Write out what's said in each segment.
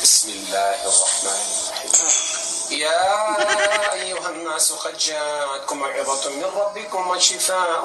بسم الله الرحمن الرحيم يا أيها الناس قد جاءتكم موعظة من ربكم وشفاء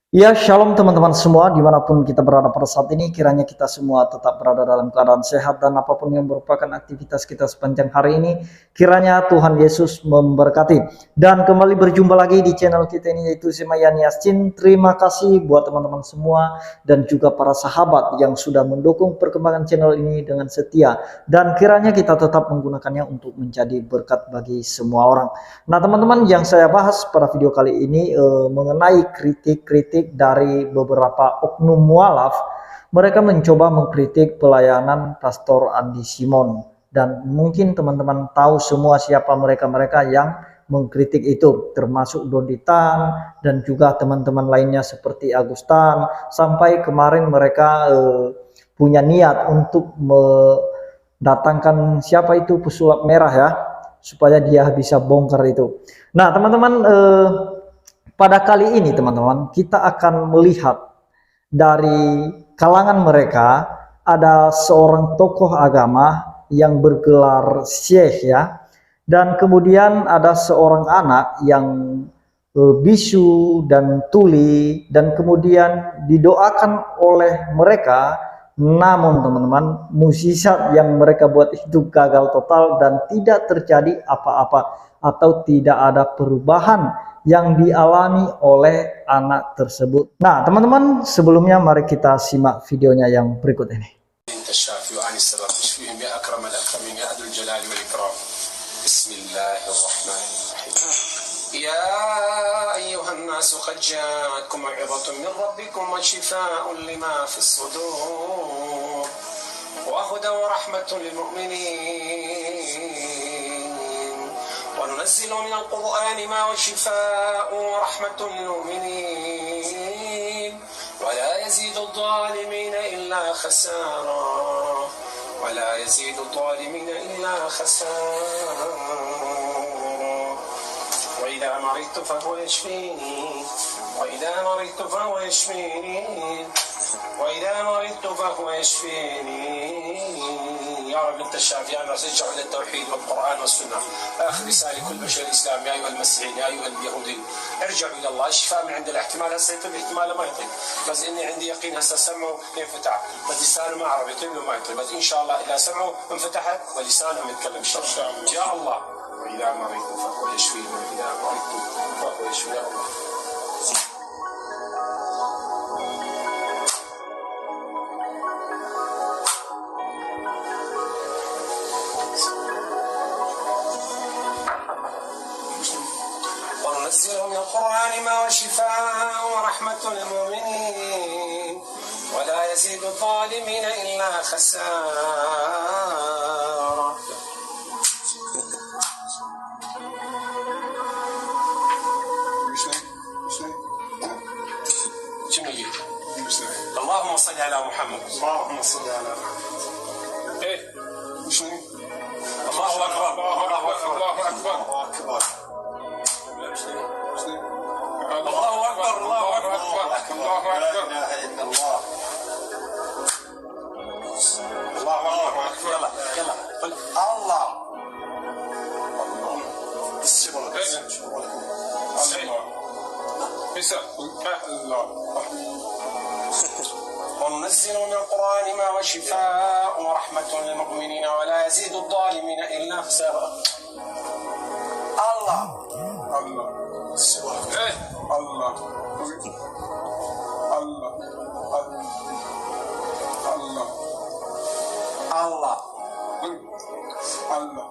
Ya, shalom teman-teman semua, dimanapun kita berada pada saat ini, kiranya kita semua tetap berada dalam keadaan sehat dan apapun yang merupakan aktivitas kita sepanjang hari ini, kiranya Tuhan Yesus memberkati. Dan kembali berjumpa lagi di channel kita ini, yaitu Semayani Yassin. Terima kasih buat teman-teman semua dan juga para sahabat yang sudah mendukung perkembangan channel ini dengan setia, dan kiranya kita tetap menggunakannya untuk menjadi berkat bagi semua orang. Nah teman-teman, yang saya bahas pada video kali ini mengenai kritik-kritik dari beberapa oknum mualaf. Mereka mencoba mengkritik pelayanan Pastor Andi Simon, dan mungkin teman-teman tahu semua siapa mereka-mereka yang mengkritik itu, termasuk Doditan dan juga teman-teman lainnya seperti Agustan. Sampai kemarin mereka punya niat untuk mendatangkan siapa itu pesulap merah ya, supaya dia bisa bongkar itu. Nah teman-teman, pada kali ini teman-teman, kita akan melihat dari kalangan mereka ada seorang tokoh agama yang bergelar syekh ya, dan kemudian ada seorang anak yang bisu dan tuli, dan kemudian didoakan oleh mereka. Namun teman-teman, mukjizat yang mereka buat itu gagal total dan tidak terjadi apa-apa atau tidak ada perubahan yang dialami oleh anak tersebut. Nah teman-teman, sebelumnya mari kita simak videonya yang berikut ini. يا أيها الناس قد جاءتكم موعظة من ربكم وشفاء لما في الصدور وهدى ورحمة للمؤمنين وننزل من القرآن ما هو شفاء ورحمة للمؤمنين ولا يزيد الظالمين إلا خسارا ولا يزيد الظالمين إلا خسارا وإذا مرضت فهو يشفيني وإذا مرضت فهو يشفيني وإذا مرضت فهو يشفيني يا رب أنت الشافي. أنا أرجع إلى التوحيد والقرآن والسنة. آخر رسالة كل بشر الإسلام يا أيها المسيحيين يا أيها اليهودين ارجعوا إلى الله. الشفاء من عند الاحتمال هسه يطيب احتمال ما يطيب، بس إني عندي يقين هسه سمعوا ينفتح، بس لسانه ما عرف يطيب له ما يطيب، بس إن شاء الله إذا سمعوا انفتحت ولسانهم يتكلم إن شاء الله. يا الله وإذا مرضت فهو يشفيني وإذا مرضت فهو يشفيني يا الله. وننزل من القرآن ما هو شفاء ورحمة للمؤمنين ولا يزيد الظالمين إلا خسارا. اللهم صل على محمد. اللهم صل على محمد. ايه الله اكبر الله اكبر الله اكبر الله اكبر الله اكبر الله اكبر الله اكبر لا اله الا الله الله اكبر. يلا يلا قل الله وننزل من القرآن ما هو شفاء ورحمة للمؤمنين ولا يزيد الظالمين إلا خسارا. الله الله الله الله الله الله الله.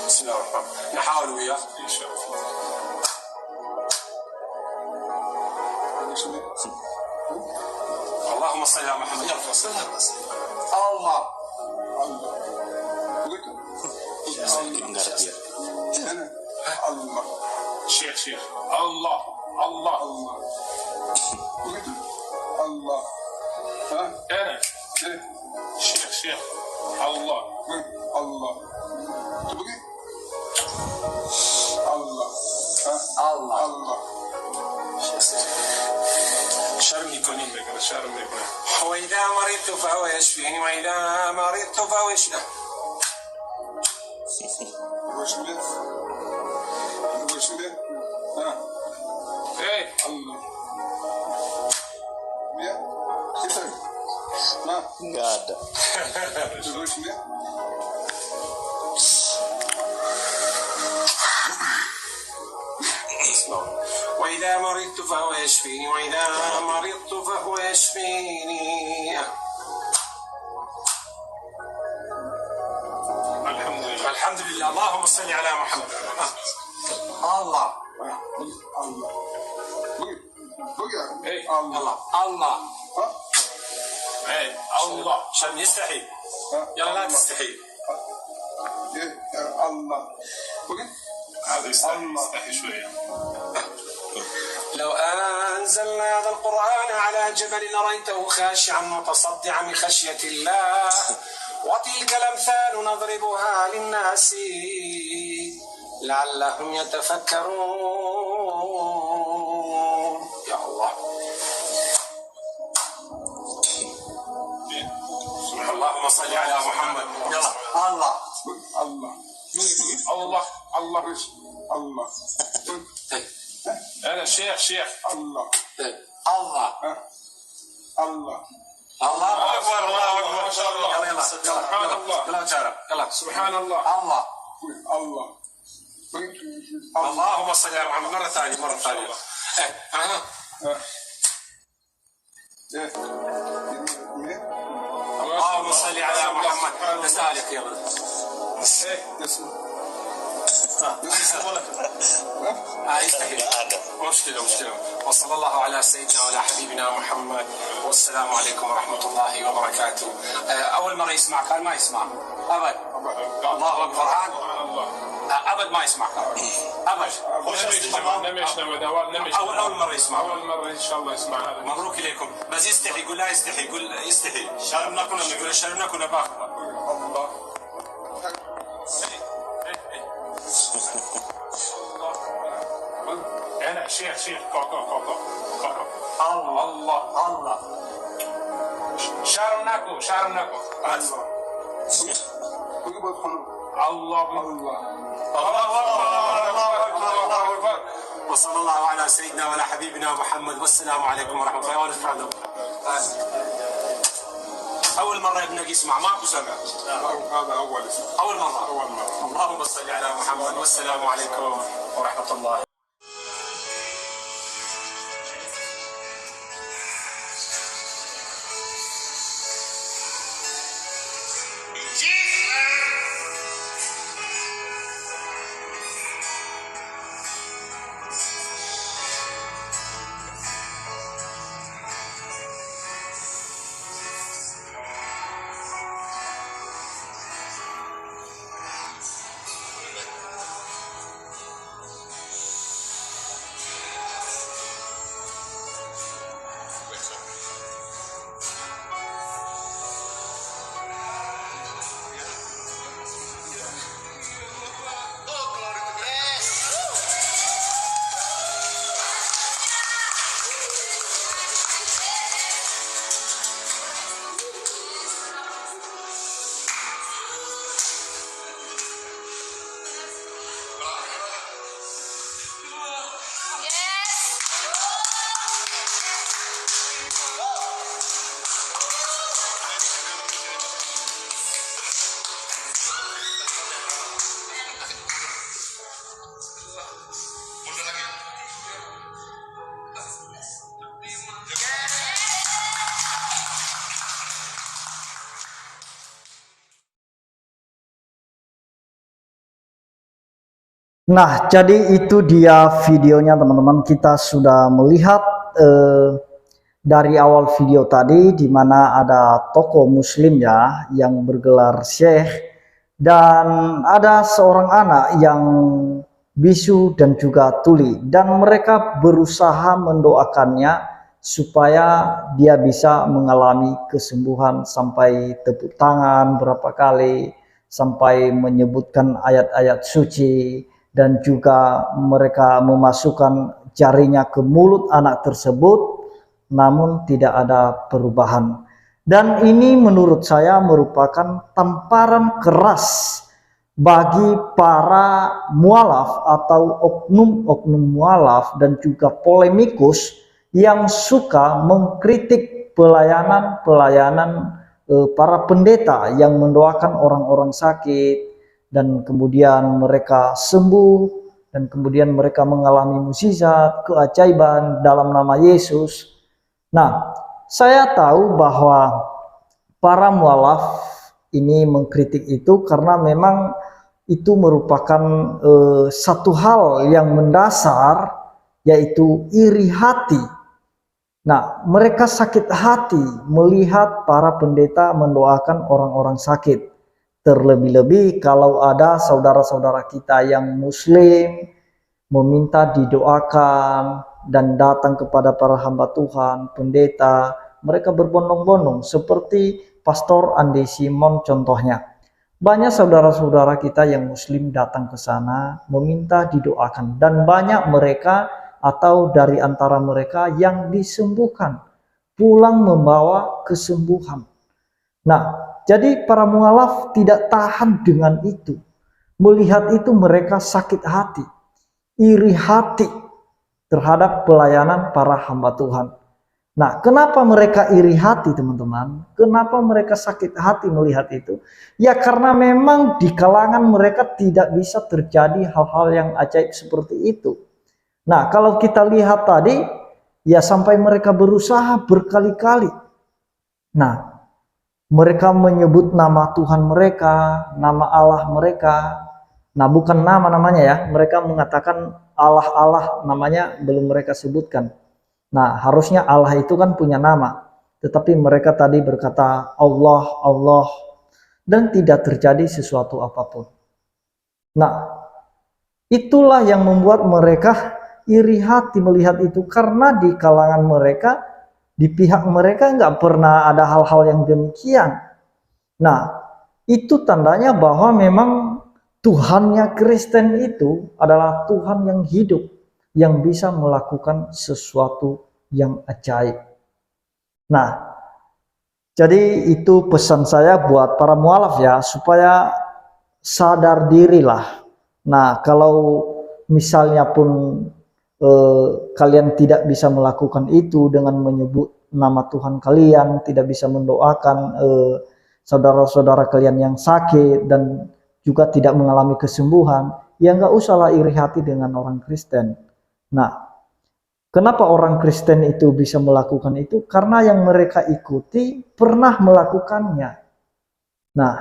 بسم الله الرحمن الرحيم. نحاول وياه إن شاء الله. اللهم صل على محمد. يلا الله الله شيخ الله الله الله الله. ها؟ أنا إيه؟ شيخ الله. الله. تبغي؟ الله. ها؟ الله. الله. شرم يكونين بكرة شرم يكون. وإذا مرضت فهو يشفيني وإذا مرضت فهو يشفيني. وش به؟ وش به؟ ها؟ إيه الله. Ya, kita. Nah, Nggak ada. terus ya. وإذا مرضت فهو يشفيني وإذا مرضت فهو يشفيني. الحمد لله اللهم صل على محمد. الله Allah. Bugün. إيه Allah. الله Ha? إيه الله عشان يستحي. يلا لا تستحي. Allah. Bugün. هذا يستحي شوية. لو أنزلنا هذا القرآن على جبل لرأيته خاشعا متصدعا من خشية الله وتلك الأمثال نضربها للناس لعلهم يتفكرون. يا الله اللهم صل على محمد. يلا الله Allah. الله الله Allah. أنا شيخ Allah. الله Allah. الله أكبر الله أكبر ما شاء الله. يلا سبحان الله. يلا سبحان الله. الله Allah. اللهم صل على محمد. مرة ثانية اللهم صل على محمد. نسالك يلا يستحيل. مشكلة وصلى الله على سيدنا وعلى حبيبنا محمد والسلام عليكم ورحمة الله وبركاته. أول مرة يسمع كان ما يسمع أبد. الله أكبر فرحان أبد ما يسمع أبد. أول مرة يسمع. أول مرة إن شاء الله يسمع هذا. مبروك إليكم. بس يستحي يقول لا يستحي يقول يستحي. شرمنا كنا نقول شرمنا كنا باخذ. Allah. أنا شيخ كوكو. الله شرمناكم Allah. Bugün bakalım. الله الله أكبر. وصلى الله على سيدنا وعلى حبيبنا محمد والسلام عليكم ورحمة الله وبركاته. أول مرة ابنك يسمع ماكو سمع. هذا أول اسم. أول مرة. اللهم صل على محمد والسلام عليكم ورحمة الله. Nah, jadi itu dia videonya teman-teman. Kita sudah melihat dari awal video tadi di mana ada tokoh muslim ya yang bergelar syekh dan ada seorang anak yang bisu dan juga tuli dan mereka berusaha mendoakannya supaya dia bisa mengalami kesembuhan sampai tepuk tangan berapa kali, sampai menyebutkan ayat-ayat suci, dan juga mereka memasukkan jarinya ke mulut anak tersebut, namun tidak ada perubahan. Dan ini menurut saya merupakan tamparan keras bagi para mualaf atau oknum-oknum mualaf dan juga polemikus yang suka mengkritik pelayanan para pendeta yang mendoakan orang-orang sakit, dan kemudian mereka sembuh, dan kemudian mereka mengalami mukjizat, keajaiban dalam nama Yesus. Nah, saya tahu bahwa para mualaf ini mengkritik itu karena memang itu merupakan satu hal yang mendasar, yaitu iri hati. Nah, mereka sakit hati melihat para pendeta mendoakan orang-orang sakit. Terlebih-lebih kalau ada saudara-saudara kita yang muslim meminta didoakan dan datang kepada para hamba Tuhan, pendeta, mereka berbondong-bondong seperti Pastor Andi Simon contohnya. Banyak saudara-saudara kita yang muslim datang ke sana meminta didoakan, dan banyak mereka atau dari antara mereka yang disembuhkan, pulang membawa kesembuhan. Nah, jadi para mualaf tidak tahan dengan itu. Melihat itu mereka sakit hati, iri hati terhadap pelayanan para hamba Tuhan. Nah, kenapa mereka iri hati, teman-teman? Kenapa mereka sakit hati melihat itu? Ya karena memang di kalangan mereka tidak bisa terjadi hal-hal yang ajaib seperti itu. Nah, kalau kita lihat tadi, ya sampai mereka berusaha berkali-kali. Nah, mereka menyebut nama Tuhan mereka, nama Allah mereka. Nah, bukan namanya ya, mereka mengatakan Allah-Allah, namanya belum mereka sebutkan. Nah, harusnya Allah itu kan punya nama, tetapi mereka tadi berkata Allah, Allah, dan tidak terjadi sesuatu apapun. Nah, itulah yang membuat mereka iri hati melihat itu, karena di kalangan mereka, di pihak mereka nggak pernah ada hal-hal yang demikian. Nah, itu tandanya bahwa memang Tuhannya Kristen itu adalah Tuhan yang hidup, yang bisa melakukan sesuatu yang ajaib. Nah, jadi itu pesan saya buat para mualaf ya, supaya sadar dirilah. Nah, kalau misalnya pun kalian tidak bisa melakukan itu dengan menyebut nama Tuhan kalian, tidak bisa mendoakan saudara-saudara kalian yang sakit dan juga tidak mengalami kesembuhan, ya nggak usahlah iri hati dengan orang Kristen. Nah, kenapa orang Kristen itu bisa melakukan itu? Karena yang mereka ikuti pernah melakukannya. Nah,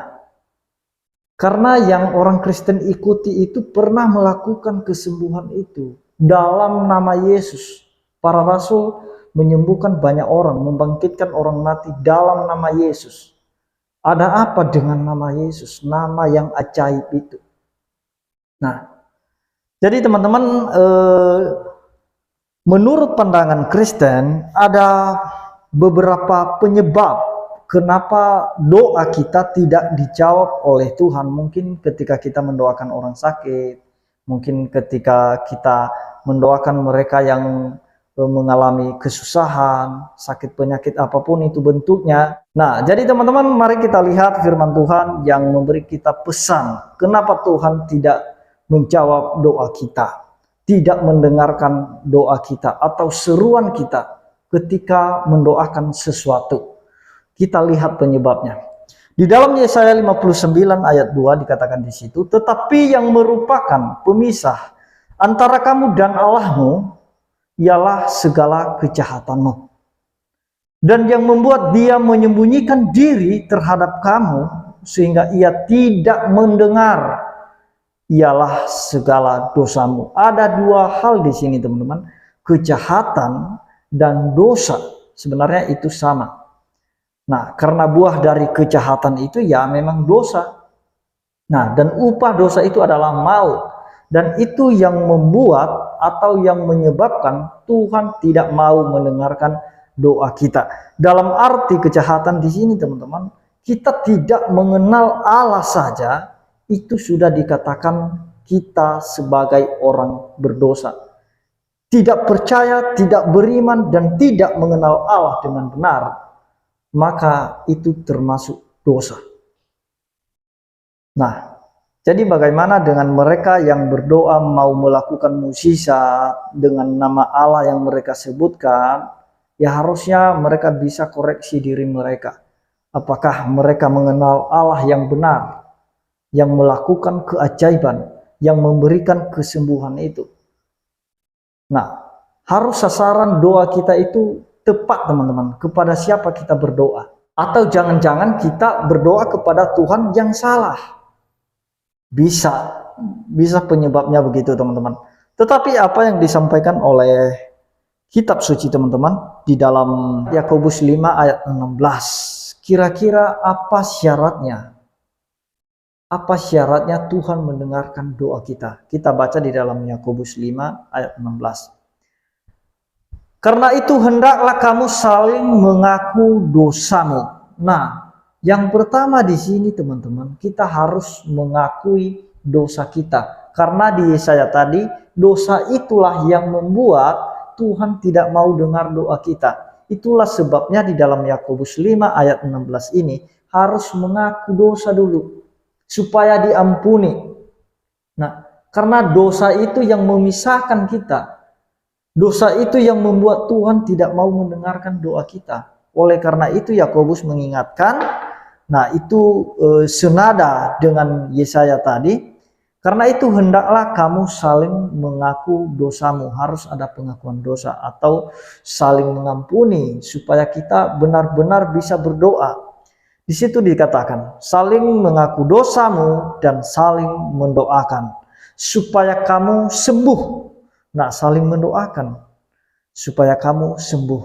karena yang orang Kristen ikuti itu pernah melakukan kesembuhan itu dalam nama Yesus. Para rasul menyembuhkan banyak orang, membangkitkan orang mati dalam nama Yesus. Ada apa dengan nama Yesus? Nama yang ajaib itu. Nah, jadi teman-teman, menurut pandangan Kristen ada beberapa penyebab kenapa doa kita tidak dijawab oleh Tuhan. Mungkin ketika kita mendoakan orang sakit, mungkin ketika kita mendoakan mereka yang mengalami kesusahan, sakit penyakit apapun itu bentuknya. Nah, jadi teman-teman, mari kita lihat firman Tuhan yang memberi kita pesan kenapa Tuhan tidak menjawab doa kita, tidak mendengarkan doa kita atau seruan kita ketika mendoakan sesuatu. Kita lihat penyebabnya. Di dalam Yesaya 59 ayat 2 dikatakan di situ, tetapi yang merupakan pemisah antara kamu dan Allahmu ialah segala kejahatanmu. Dan yang membuat dia menyembunyikan diri terhadap kamu sehingga ia tidak mendengar ialah segala dosamu. Ada dua hal di sini, teman-teman. Kejahatan dan dosa sebenarnya itu sama. Nah, karena buah dari kejahatan itu ya memang dosa. Nah, dan upah dosa itu adalah maut. Dan itu yang membuat atau yang menyebabkan Tuhan tidak mau mendengarkan doa kita. Dalam arti kejahatan di sini teman-teman, kita tidak mengenal Allah saja, itu sudah dikatakan kita sebagai orang berdosa. Tidak percaya, tidak beriman, dan tidak mengenal Allah dengan benar, maka itu termasuk dosa. Nah, jadi bagaimana dengan mereka yang berdoa mau melakukan mukjizat dengan nama Allah yang mereka sebutkan? Ya harusnya mereka bisa koreksi diri mereka. Apakah mereka mengenal Allah yang benar, yang melakukan keajaiban, yang memberikan kesembuhan itu? Nah, harus sasaran doa kita itu tepat teman-teman. Kepada siapa kita berdoa? Atau jangan-jangan kita berdoa kepada Tuhan yang salah? Bisa penyebabnya begitu teman-teman. Tetapi apa yang disampaikan oleh kitab suci teman-teman di dalam Yakobus 5 ayat 16, kira-kira apa syaratnya? Apa syaratnya Tuhan mendengarkan doa kita? Kita baca di dalam Yakobus 5 ayat 16. Karena itu hendaklah kamu saling mengaku dosamu. Nah, yang pertama di sini teman-teman, kita harus mengakui dosa kita. Karena di Yesaya tadi, dosa itulah yang membuat Tuhan tidak mau dengar doa kita. Itulah sebabnya di dalam Yakobus 5 ayat 16 ini harus mengaku dosa dulu supaya diampuni. Nah, karena dosa itu yang memisahkan kita. Dosa itu yang membuat Tuhan tidak mau mendengarkan doa kita. Oleh karena itu Yakobus mengingatkan, nah itu senada dengan Yesaya tadi. Karena itu hendaklah kamu saling mengaku dosamu. Harus ada pengakuan dosa atau saling mengampuni supaya kita benar-benar bisa berdoa. Di situ dikatakan saling mengaku dosamu dan saling mendoakan supaya kamu sembuh. Nah, saling mendoakan supaya kamu sembuh.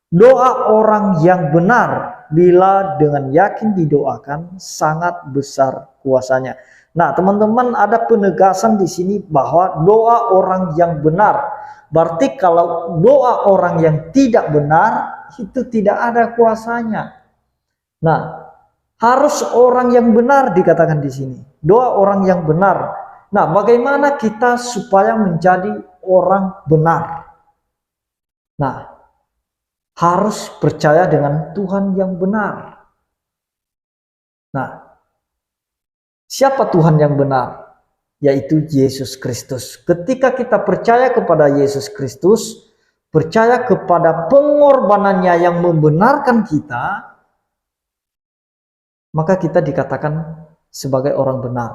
Doa orang yang benar bila dengan yakin didoakan sangat besar kuasanya. Nah, teman-teman, ada penegasan di sini bahwa doa orang yang benar. Berarti kalau doa orang yang tidak benar itu tidak ada kuasanya. Nah, harus orang yang benar dikatakan di sini. Doa orang yang benar. Nah, bagaimana kita supaya menjadi orang benar? Nah, harus percaya dengan Tuhan yang benar. Nah, siapa Tuhan yang benar? Yaitu Yesus Kristus. Ketika kita percaya kepada Yesus Kristus, percaya kepada pengorbanannya yang membenarkan kita, maka kita dikatakan sebagai orang benar.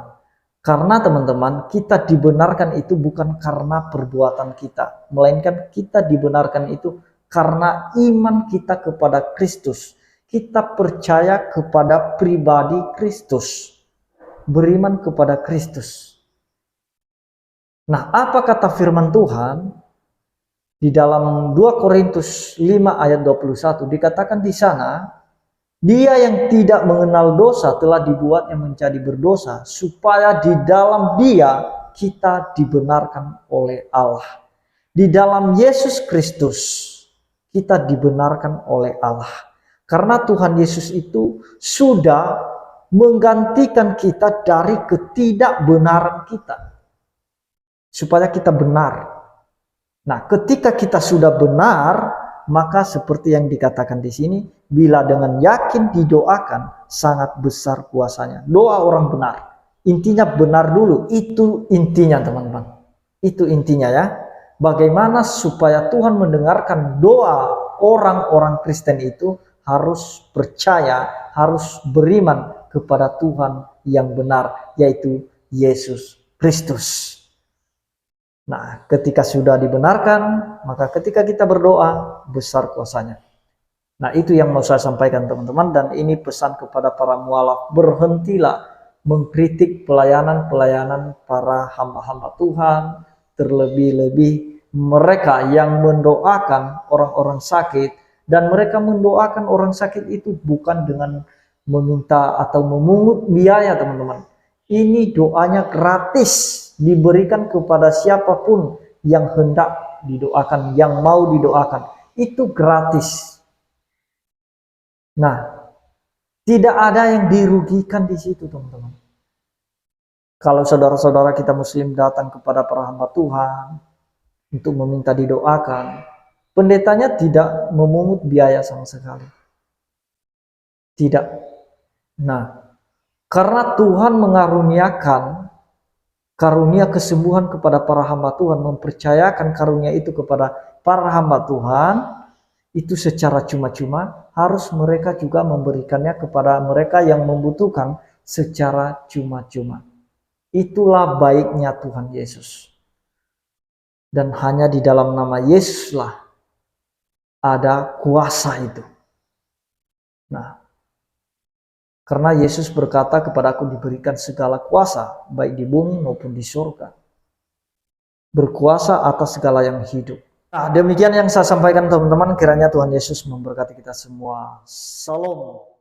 Karena teman-teman, kita dibenarkan itu bukan karena perbuatan kita, melainkan kita dibenarkan itu karena iman kita kepada Kristus. Kita percaya kepada pribadi Kristus. Beriman kepada Kristus. Nah, apa kata firman Tuhan? Di dalam 2 Korintus 5 ayat 21 dikatakan di sana, dia yang tidak mengenal dosa telah dibuatnya menjadi berdosa, supaya di dalam dia kita dibenarkan oleh Allah. Di dalam Yesus Kristus kita dibenarkan oleh Allah. Karena Tuhan Yesus itu sudah menggantikan kita dari ketidakbenaran kita. Supaya kita benar. Nah, ketika kita sudah benar, maka seperti yang dikatakan di sini, bila dengan yakin didoakan, sangat besar kuasanya. Doa orang benar. Intinya benar dulu. Itu intinya teman-teman. Itu intinya ya. Bagaimana supaya Tuhan mendengarkan doa orang-orang Kristen itu harus percaya, harus beriman kepada Tuhan yang benar, yaitu Yesus Kristus. Nah, ketika sudah dibenarkan, maka ketika kita berdoa, besar kuasanya. Nah, itu yang mau saya sampaikan teman-teman, dan ini pesan kepada para mualaf, berhentilah mengkritik pelayanan-pelayanan para hamba-hamba Tuhan, terlebih-lebih mereka yang mendoakan orang-orang sakit, dan mereka mendoakan orang sakit itu bukan dengan meminta atau memungut biaya teman-teman. Ini doanya gratis, diberikan kepada siapapun yang hendak didoakan, yang mau didoakan. Itu gratis. Nah, tidak ada yang dirugikan di situ, teman-teman. Kalau saudara-saudara kita muslim datang kepada para hamba Tuhan untuk meminta didoakan, pendetanya tidak memungut biaya sama sekali. Tidak. Nah, karena Tuhan mengaruniakan karunia kesembuhan kepada para hamba Tuhan, mempercayakan karunia itu kepada para hamba Tuhan, itu secara cuma-cuma, harus mereka juga memberikannya kepada mereka yang membutuhkan secara cuma-cuma. Itulah baiknya Tuhan Yesus. Dan hanya di dalam nama Yesuslah ada kuasa itu. Nah, karena Yesus berkata, kepadaku diberikan segala kuasa, baik di bumi maupun di surga. Berkuasa atas segala yang hidup. Nah, demikian yang saya sampaikan teman-teman. Kiranya Tuhan Yesus memberkati kita semua. Salam.